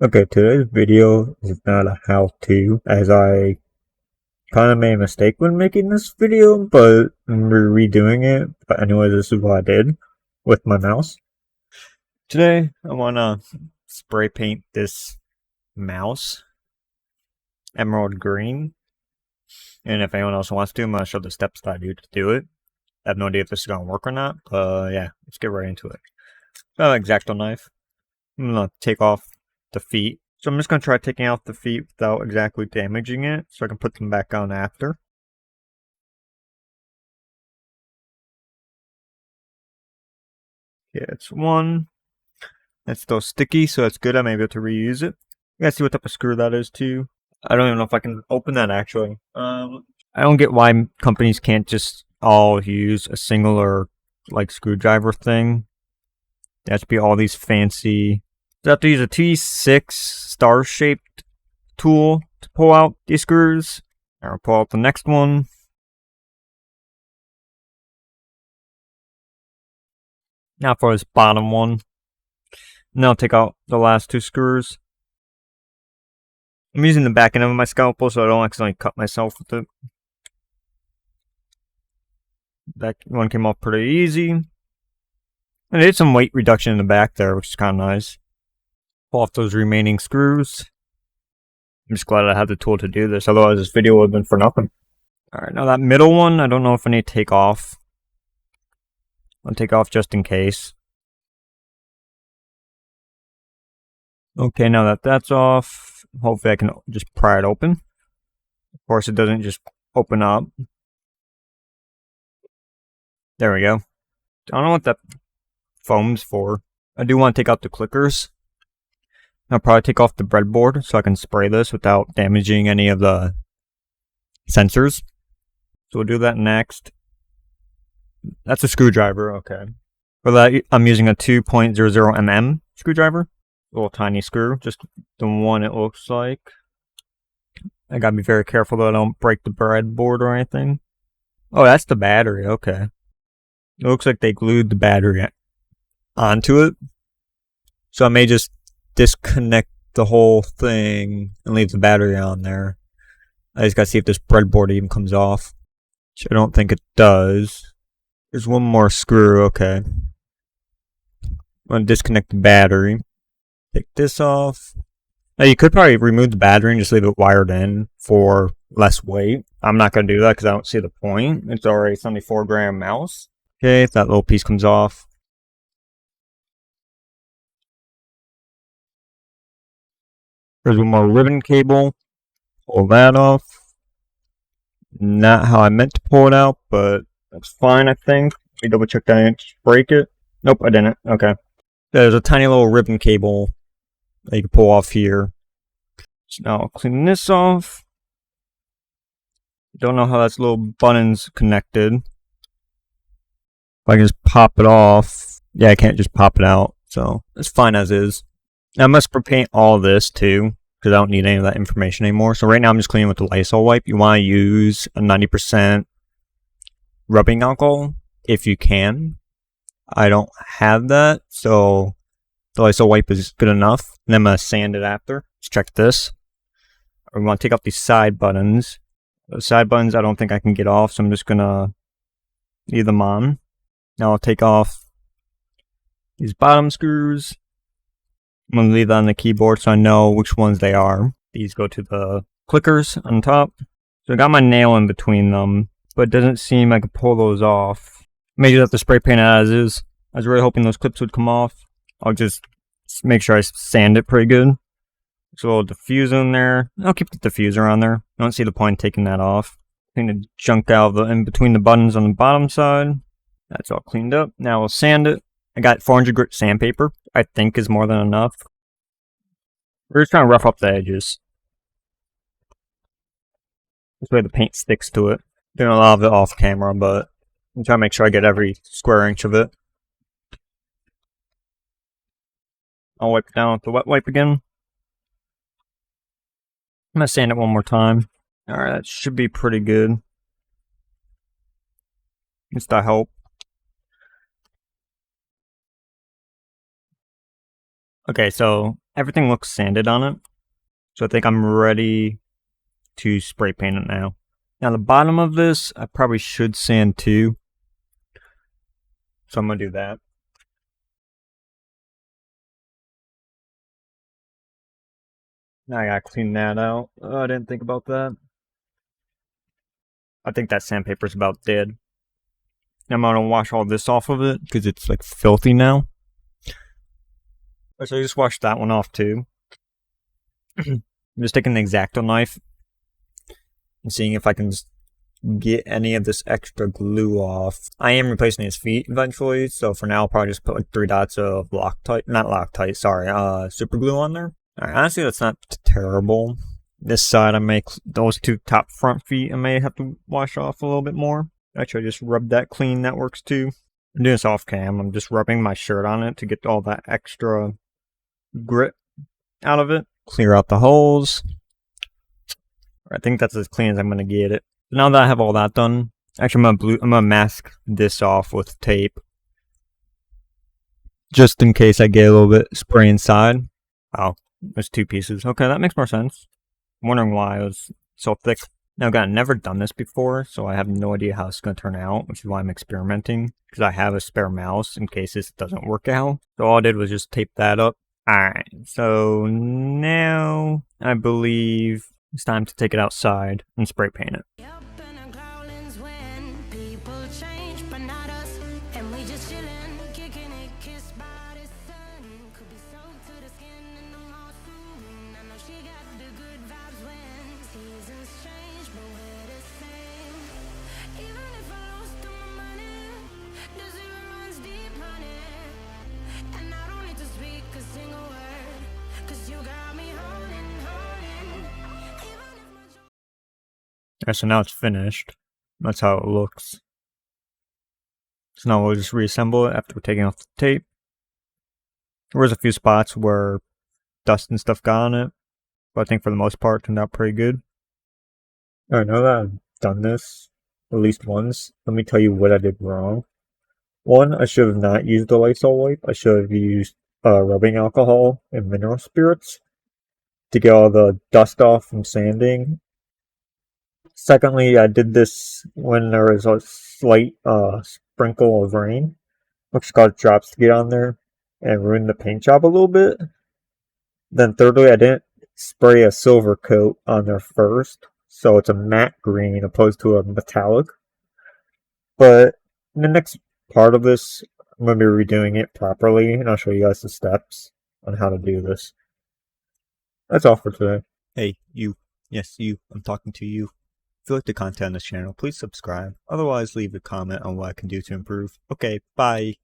Okay, today's video is not a how-to, as I kind of made a mistake when making this video, but I'm redoing it. But anyways, this is what I did with my mouse. Today, I want to spray paint this mouse emerald green, and if anyone else wants to, I'm going to show the steps that I do to do it. I have no idea if this is going to work or not, but yeah, let's get right into it. So, X-Acto knife. I'm going to take off the feet. So I'm just going to try taking out the feet without exactly damaging it, so I can put them back on after. Yeah, it's one. It's still sticky, so that's good. I may be able to reuse it. You guys see what type of screw that is too. I don't even know if I can open that actually. I don't get why companies can't just all use a singular like screwdriver thing. There has to be all these fancy. You have to use a T6 star-shaped tool to pull out these screws. I'll pull out the next one. Now for this bottom one. Now I'll take out the last two screws. I'm using the back end of my scalpel so I don't accidentally cut myself with it. That one came off pretty easy. And it did some weight reduction in the back there, which is kind of nice. Pull off those remaining screws. I'm just glad I had the tool to do this, otherwise this video would have been for nothing. Alright, now that middle one, I don't know if I need to take off. I'll take off just in case. Okay, now that that's off, hopefully I can just pry it open. Of course, it doesn't just open up. There we go. I don't know what that foam's for. I do want to take out the clickers. I'll probably take off the breadboard so I can spray this without damaging any of the sensors. So we'll do that next. That's a screwdriver, okay. For that, I'm using a 2.00mm screwdriver. A little tiny screw, just the one it looks like. I gotta be very careful that I don't break the breadboard or anything. Oh, that's the battery, okay. It looks like they glued the battery onto it. So I may just disconnect the whole thing and leave the battery on there. I just gotta see if this breadboard even comes off. Which I don't think it does. There's one more screw, okay. I'm gonna disconnect the battery. Take this off. Now you could probably remove the battery and just leave it wired in for less weight. I'm not gonna do that because I don't see the point. It's already a 74-gram mouse. Okay, if that little piece comes off. There's one more ribbon cable. Pull that off. Not how I meant to pull it out, but that's fine, I think. Let me double check that I didn't break it. Nope, I didn't. Okay. There's a tiny little ribbon cable that you can pull off here. So now I'll clean this off. Don't know how that's little button's connected. If I can just pop it off. Yeah, I can't just pop it out. So it's fine as is. Now I must repaint all this too, because I don't need any of that information anymore. So right now I'm just cleaning with the Lysol wipe. You want to use a 90% rubbing alcohol if you can. I don't have that, so the Lysol wipe is good enough. And then I'm going to sand it after. Let's check this. We want to take off these side buttons. The side buttons I don't think I can get off, so I'm just going to leave them on. Now I'll take off these bottom screws. I'm going to leave that on the keyboard so I know which ones they are. These go to the clickers on top. So I got my nail in between them, but it doesn't seem I can pull those off. May just have to spray paint it as is. I was really hoping those clips would come off. I'll just make sure I sand it pretty good. There's a little diffuser in there. I'll keep the diffuser on there. I don't see the point in taking that off. Clean the junk out of the in between the buttons on the bottom side. That's all cleaned up. Now we'll sand it. I got 400 grit sandpaper. I think is more than enough. We're just trying to rough up the edges. This way the paint sticks to it. Doing a lot of it off camera, but I'm trying to make sure I get every square inch of it. I'll wipe it down with the wet wipe again. I'm going to sand it one more time. Alright, that should be pretty good. Just I hope. Okay, so everything looks sanded on it. So I think I'm ready to spray paint it now. Now the bottom of this, I probably should sand too. So I'm going to do that. Now I got to clean that out. Oh, I didn't think about that. I think that sandpaper's about dead. I'm going to wash all this off of it because it's like filthy now. So I just washed that one off too. I'm just taking the X-Acto knife and seeing if I can just get any of this extra glue off. I am replacing his feet eventually, so for now I'll probably just put like 3 dots of super glue on there. Alright, honestly that's not terrible. This side I may, those 2 top front feet I may have to wash off a little bit more. Actually I just rubbed that clean, that works too. I'm doing this off cam, I'm just rubbing my shirt on it to get all that extra grit out of it. Clear out the holes. I think that's as clean as I'm going to get it. Now that I have all that done, actually I'm gonna mask this off with tape. Just in case I get a little bit spray inside. Oh, there's 2 pieces. Okay, that makes more sense. I'm wondering why it was so thick. Now again, I've never done this before, so I have no idea how it's going to turn out, which is why I'm experimenting. Because I have a spare mouse in case this doesn't work out. So all I did was just tape that up. Alright, so now I believe it's time to take it outside and spray paint it. Alright, so now it's finished. That's how it looks. So now we'll just reassemble it after taking off the tape. There was a few spots where dust and stuff got on it, but I think for the most part it turned out pretty good. Alright, now that I've done this at least once, let me tell you what I did wrong. One, I should have not used the Lysol wipe. I should have used rubbing alcohol and mineral spirits to get all the dust off from sanding. Secondly, I did this when there was a slight sprinkle of rain, which caused drops to get on there and ruin the paint job a little bit. Then thirdly, I didn't spray a silver coat on there first, so it's a matte green opposed to a metallic. But in the next part of this, I'm going to be redoing it properly, and I'll show you guys the steps on how to do this. That's all for today. Hey, you. Yes, you. I'm talking to you. If you like the content on this channel, please subscribe. Otherwise, leave a comment on what I can do to improve. Okay, bye.